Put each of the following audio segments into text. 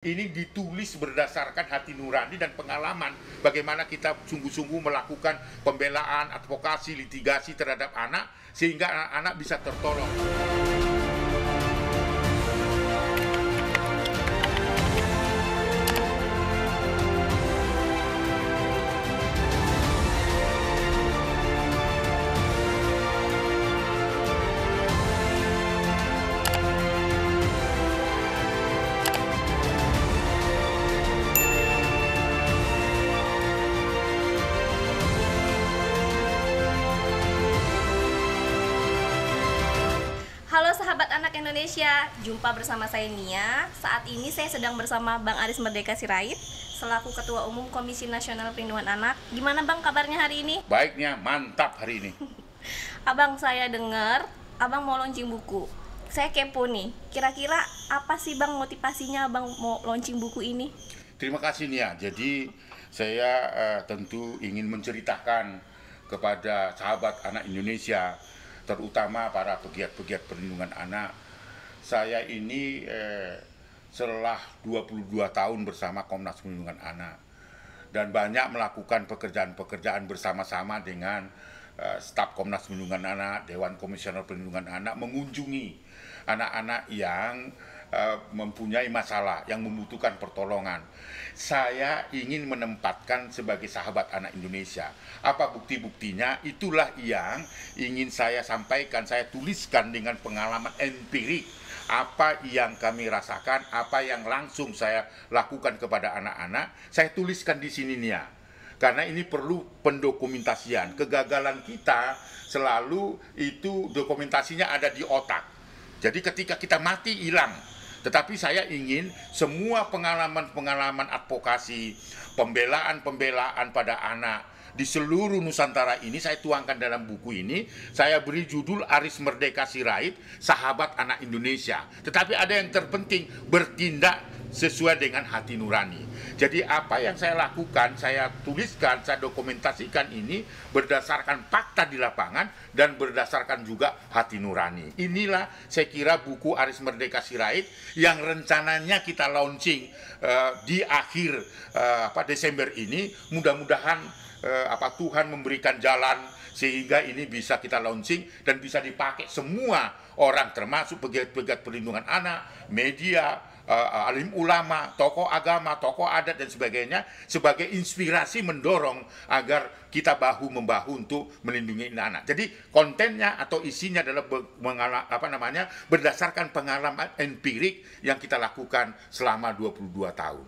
Ini ditulis berdasarkan hati nurani dan pengalaman bagaimana kita sungguh-sungguh melakukan pembelaan, advokasi, litigasi terhadap anak sehingga anak-anak bisa tertolong. Halo sahabat anak Indonesia, jumpa bersama saya Nia. Saat ini saya sedang bersama Bang Aris Merdeka Sirait selaku Ketua Umum Komisi Nasional Perlindungan Anak. Gimana Bang kabarnya hari ini? Baiknya, mantap hari ini. Abang, saya dengar Abang mau launching buku. Saya kepo nih, kira-kira apa sih Bang motivasinya Abang mau launching buku ini? Terima kasih Nia. Jadi saya tentu ingin menceritakan kepada sahabat anak Indonesia, terutama para pegiat-pegiat perlindungan anak. Saya ini setelah 22 tahun bersama Komnas Perlindungan Anak dan banyak melakukan pekerjaan-pekerjaan bersama-sama dengan staf Komnas Perlindungan Anak, Dewan Komisioner Perlindungan Anak, mengunjungi anak-anak yang mempunyai masalah, yang membutuhkan pertolongan. Saya ingin menempatkan sebagai sahabat anak Indonesia. Apa bukti-buktinya? Itulah yang ingin saya sampaikan, saya tuliskan dengan pengalaman empirik. Apa yang kami rasakan, apa yang langsung saya lakukan kepada anak-anak, saya tuliskan di sini Nia. Karena ini perlu pendokumentasian. Kegagalan kita selalu itu dokumentasinya ada di otak. Jadi ketika kita mati hilang. Tetapi saya ingin semua pengalaman-pengalaman advokasi, pembelaan-pembelaan pada anak di seluruh Nusantara ini saya tuangkan dalam buku ini. Saya beri judul Aris Merdeka Sirait, Sahabat Anak Indonesia. Tetapi ada yang terpenting, bertindak sesuai dengan hati nurani. Jadi apa yang saya lakukan, saya tuliskan, saya dokumentasikan ini berdasarkan fakta di lapangan dan berdasarkan juga hati nurani. Inilah saya kira buku Aris Merdeka Sirait yang rencananya kita launching di akhir Desember ini. Mudah-mudahan Tuhan memberikan jalan sehingga ini bisa kita launching dan bisa dipakai semua orang, termasuk pegiat-pegiat perlindungan anak, media, alim ulama, tokoh agama, tokoh adat dan sebagainya sebagai inspirasi mendorong agar kita bahu-membahu untuk melindungi anak. Jadi kontennya atau isinya adalah berdasarkan pengalaman empirik yang kita lakukan selama 22 tahun.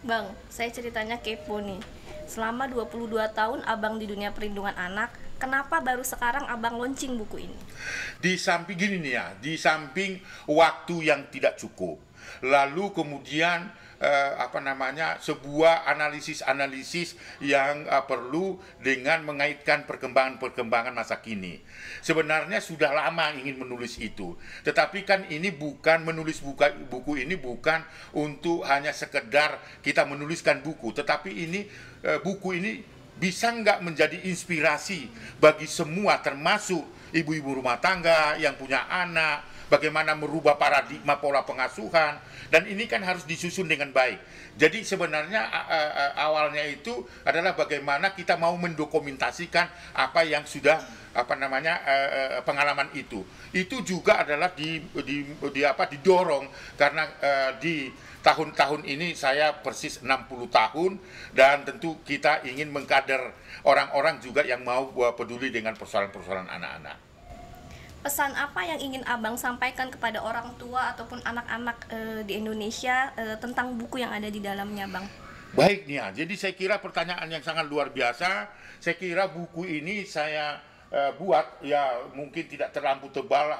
Bang, saya ceritanya kepo nih. Selama 22 tahun Abang di dunia perlindungan anak, kenapa baru sekarang Abang launching buku ini? Di samping gini nih ya, di samping waktu yang tidak cukup, lalu kemudian sebuah analisis yang perlu dengan mengaitkan perkembangan masa kini. Sebenarnya sudah lama ingin menulis itu, tetapi kan ini bukan menulis buku ini bukan untuk hanya sekedar kita menuliskan buku, tetapi ini buku ini bisa nggak menjadi inspirasi bagi semua, termasuk ibu-ibu rumah tangga yang punya anak, bagaimana merubah paradigma pola pengasuhan, dan ini kan harus disusun dengan baik. Jadi sebenarnya awalnya itu adalah bagaimana kita mau mendokumentasikan apa yang sudah pengalaman itu. Itu juga adalah didorong karena di tahun-tahun ini saya persis 60 tahun dan tentu kita ingin mengkader orang-orang juga yang mau peduli dengan persoalan-persoalan anak-anak. Pesan apa yang ingin Abang sampaikan kepada orang tua ataupun anak-anak di Indonesia tentang buku yang ada di dalamnya, Bang? Baik Nia, jadi saya kira pertanyaan yang sangat luar biasa. Saya kira buku ini saya buat ya mungkin tidak terlalu tebal,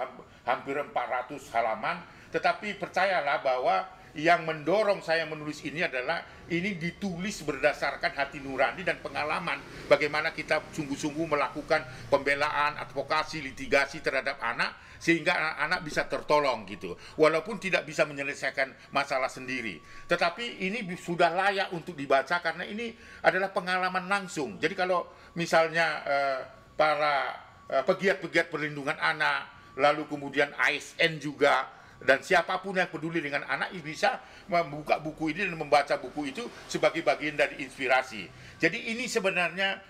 hampir 400 halaman. Tetapi percayalah bahwa yang mendorong saya menulis ini adalah ini ditulis berdasarkan hati nurani dan pengalaman bagaimana kita sungguh-sungguh melakukan pembelaan, advokasi, litigasi terhadap anak sehingga anak-anak bisa tertolong gitu. Walaupun tidak bisa menyelesaikan masalah sendiri, tetapi ini sudah layak untuk dibaca karena ini adalah pengalaman langsung. Jadi kalau misalnya para pegiat-pegiat perlindungan anak, lalu kemudian ASN juga dan siapapun yang peduli dengan anak bisa membuka buku ini dan membaca buku itu sebagai bagian dari inspirasi. Jadi ini sebenarnya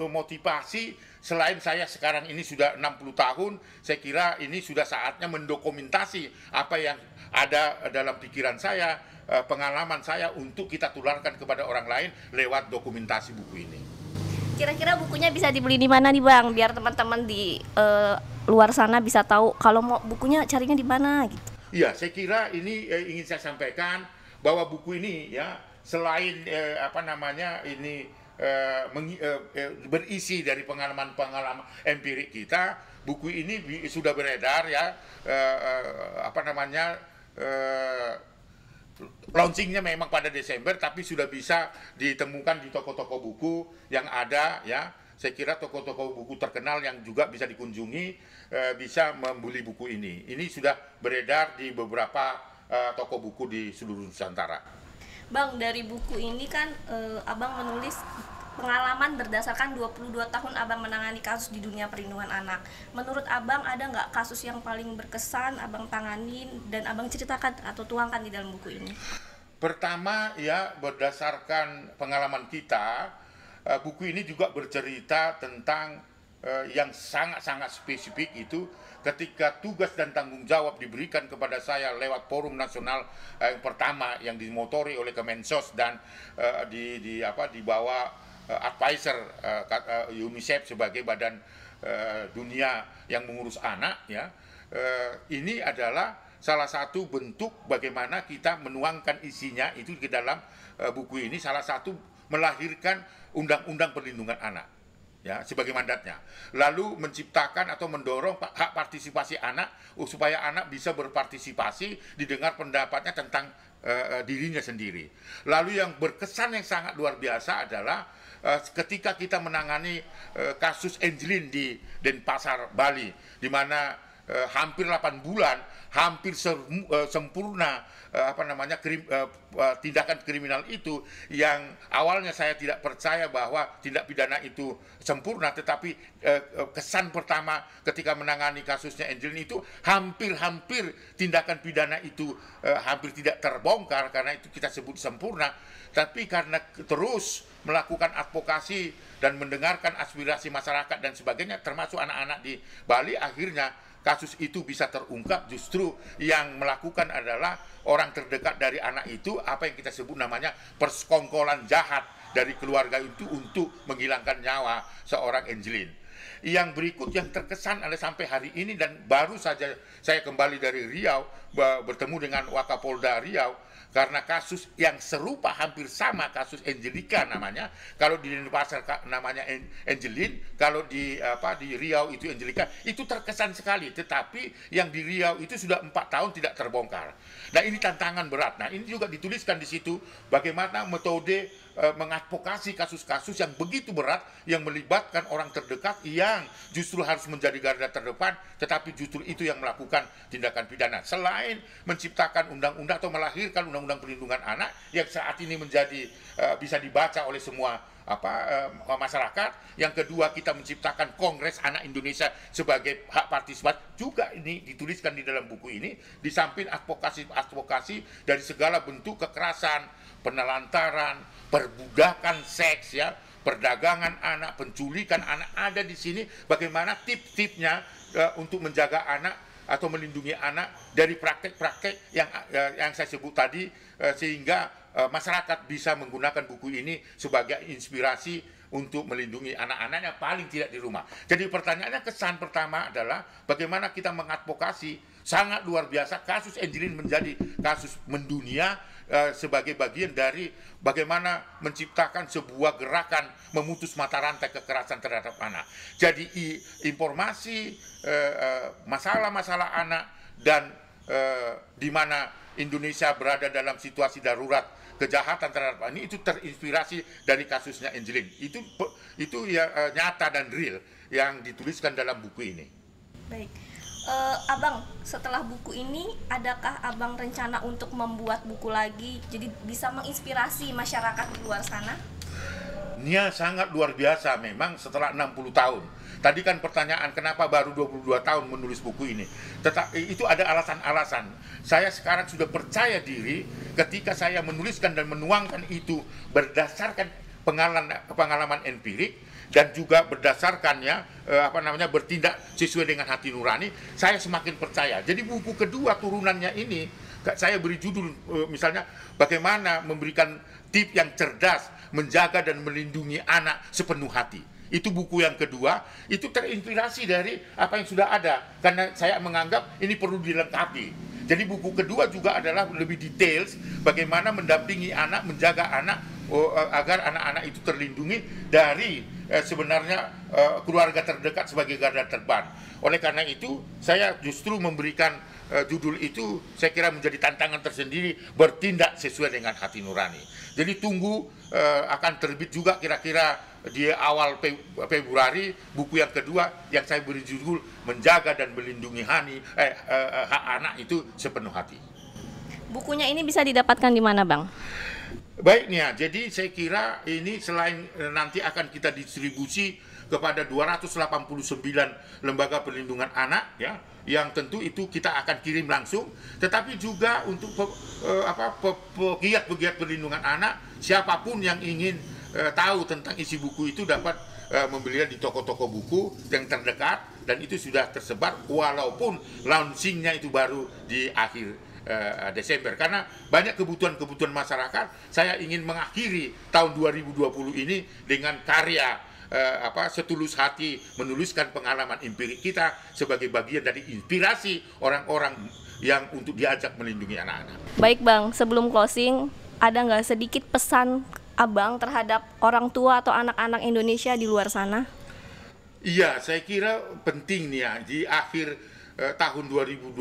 motivasi. Selain saya sekarang ini sudah 60 tahun, saya kira ini sudah saatnya mendokumentasi apa yang ada dalam pikiran saya, pengalaman saya untuk kita tularkan kepada orang lain lewat dokumentasi buku ini. Kira-kira bukunya bisa dibeli di mana nih Bang, biar teman-teman di luar sana bisa tahu kalau mau bukunya carinya di mana gitu. Iya, saya kira ini ingin saya sampaikan bahwa buku ini ya selain berisi dari pengalaman-pengalaman empirik kita, buku ini sudah beredar ya, launchingnya memang pada Desember, tapi sudah bisa ditemukan di toko-toko buku yang ada ya. Saya kira toko-toko buku terkenal yang juga bisa dikunjungi bisa membeli buku ini. Ini sudah beredar di beberapa toko buku di seluruh Nusantara. Bang, dari buku ini kan Abang menulis pengalaman berdasarkan 22 tahun Abang menangani kasus di dunia perlindungan anak. Menurut Abang ada nggak kasus yang paling berkesan Abang tanganin dan Abang ceritakan atau tuangkan di dalam buku ini? Pertama ya, berdasarkan pengalaman kita, buku ini juga bercerita tentang yang sangat-sangat spesifik itu ketika tugas dan tanggung jawab diberikan kepada saya lewat forum nasional yang pertama yang dimotori oleh Kemensos dan di bawah advisor UNICEF sebagai badan dunia yang mengurus anak ya. Ini adalah salah satu bentuk bagaimana kita menuangkan isinya itu ke dalam buku ini, salah satu melahirkan undang-undang perlindungan anak ya sebagai mandatnya, lalu menciptakan atau mendorong hak partisipasi anak supaya anak bisa berpartisipasi, didengar pendapatnya tentang dirinya sendiri. Lalu yang berkesan yang sangat luar biasa adalah ketika kita menangani kasus Angelin di Denpasar, Bali, di mana hampir 8 bulan, hampir sempurna tindakan kriminal itu, yang awalnya saya tidak percaya bahwa tindak pidana itu sempurna, tetapi kesan pertama ketika menangani kasusnya Angelin itu hampir tindakan pidana itu hampir tidak terbongkar karena itu kita sebut sempurna, tapi karena terus melakukan advokasi dan mendengarkan aspirasi masyarakat dan sebagainya termasuk anak-anak di Bali, akhirnya kasus itu bisa terungkap. Justru yang melakukan adalah orang terdekat dari anak itu, apa yang kita sebut namanya persekongkolan jahat dari keluarga itu untuk menghilangkan nyawa seorang Angelin. Yang berikut yang terkesan adalah sampai hari ini, dan baru saja saya kembali dari Riau bertemu dengan Wakapolda Riau karena kasus yang serupa hampir sama, kasus Angelika namanya. Kalau di Denpasar namanya Angelin, kalau di Riau itu Angelika. Itu terkesan sekali, tetapi yang di Riau itu sudah 4 tahun tidak terbongkar. Nah, ini tantangan berat. Nah, ini juga dituliskan di situ bagaimana metode mengadvokasi kasus-kasus yang begitu berat yang melibatkan orang terdekat yang justru harus menjadi garda terdepan, tetapi justru itu yang melakukan tindakan pidana. Selain menciptakan undang-undang atau melahirkan undang-undang perlindungan anak yang saat ini menjadi bisa dibaca oleh semua masyarakat. Yang kedua, kita menciptakan Kongres Anak Indonesia sebagai hak partisipatif, juga ini dituliskan di dalam buku ini, di samping advokasi dari segala bentuk kekerasan, penelantaran, perbudakan seks ya, perdagangan anak, penculikan anak, ada di sini bagaimana tip-tipnya untuk menjaga anak atau melindungi anak dari praktek-praktek yang saya sebut tadi, sehingga masyarakat bisa menggunakan buku ini sebagai inspirasi untuk melindungi anak-anaknya paling tidak di rumah. Jadi pertanyaannya, kesan pertama adalah bagaimana kita mengadvokasi. Sangat luar biasa kasus Angelin menjadi kasus mendunia sebagai bagian dari bagaimana menciptakan sebuah gerakan memutus mata rantai kekerasan terhadap anak. Jadi informasi masalah-masalah anak dan di mana Indonesia berada dalam situasi darurat kejahatan terhadap anak, itu terinspirasi dari kasusnya Angelin. Itu ya nyata dan real yang dituliskan dalam buku ini. Baik. Abang, setelah buku ini, adakah Abang rencana untuk membuat buku lagi, jadi bisa menginspirasi masyarakat di luar sana? Nia sangat luar biasa memang setelah 60 tahun. Tadi kan pertanyaan kenapa baru 22 tahun menulis buku ini. Tetapi itu ada alasan-alasan. Saya sekarang sudah percaya diri ketika saya menuliskan dan menuangkan itu berdasarkan pengalaman empirik dan juga berdasarkannya bertindak sesuai dengan hati nurani, saya semakin percaya. Jadi buku kedua turunannya ini saya beri judul misalnya bagaimana memberikan tip yang cerdas menjaga dan melindungi anak sepenuh hati. Itu buku yang kedua, itu terinspirasi dari apa yang sudah ada karena saya menganggap ini perlu dilengkapi. Jadi buku kedua juga adalah lebih details bagaimana mendampingi anak, menjaga anak agar anak-anak itu terlindungi dari sebenarnya keluarga terdekat sebagai garda terdepan. Oleh karena itu, saya justru memberikan judul itu saya kira menjadi tantangan tersendiri, bertindak sesuai dengan hati nurani. Jadi tunggu akan terbit juga kira-kira di awal Februari buku yang kedua yang saya beri judul Menjaga dan Melindungi Hak Anak itu Sepenuh Hati. Bukunya ini bisa didapatkan di mana, Bang? Baik Nia, jadi saya kira ini selain nanti akan kita distribusi kepada 289 lembaga perlindungan anak ya, yang tentu itu kita akan kirim langsung, tetapi juga untuk pegiat-pegiat perlindungan anak, siapapun yang ingin tahu tentang isi buku itu dapat membelinya di toko-toko buku yang terdekat, dan itu sudah tersebar walaupun launchingnya itu baru di akhir Desember, karena banyak kebutuhan-kebutuhan masyarakat. Saya ingin mengakhiri tahun 2020 ini dengan karya setulus hati menuliskan pengalaman empirik kita sebagai bagian dari inspirasi orang-orang yang untuk diajak melindungi anak-anak. Baik Bang, sebelum closing, ada nggak sedikit pesan Abang terhadap orang tua atau anak-anak Indonesia di luar sana? Iya, saya kira penting nih ya, di akhir tahun 2020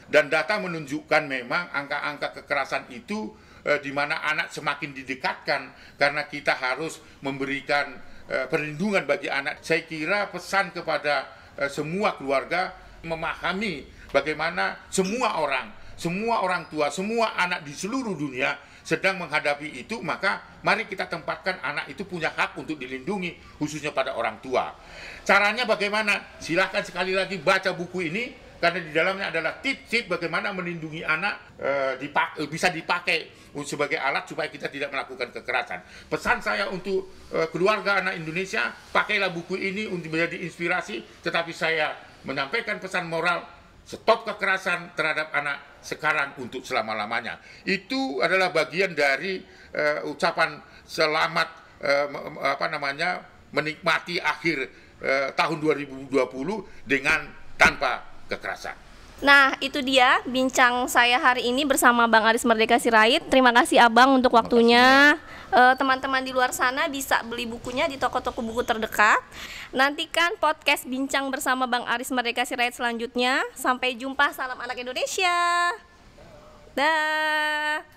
dan data menunjukkan memang angka-angka kekerasan itu di mana anak semakin didekatkan karena kita harus memberikan perlindungan bagi anak. Saya kira pesan kepada semua keluarga memahami bagaimana semua orang tua, semua anak di seluruh dunia sedang menghadapi itu, maka mari kita tempatkan anak itu punya hak untuk dilindungi, khususnya pada orang tua. Caranya bagaimana? Silahkan sekali lagi baca buku ini, karena di dalamnya adalah tip-tip bagaimana melindungi anak, bisa dipakai sebagai alat supaya kita tidak melakukan kekerasan. Pesan saya untuk keluarga anak Indonesia, pakailah buku ini untuk menjadi inspirasi, tetapi saya menyampaikan pesan moral, stop kekerasan terhadap anak sekarang untuk selama-lamanya. Itu adalah bagian dari ucapan selamat menikmati akhir tahun 2020 dengan tanpa kekerasan. Nah, itu dia bincang saya hari ini bersama Bang Aris Merdeka Sirait. Terima kasih Abang untuk waktunya. Teman-teman di luar sana bisa beli bukunya di toko-toko buku terdekat. Nantikan podcast bincang bersama Bang Aris Merdeka Sirait selanjutnya. Sampai jumpa, salam anak Indonesia. Dah.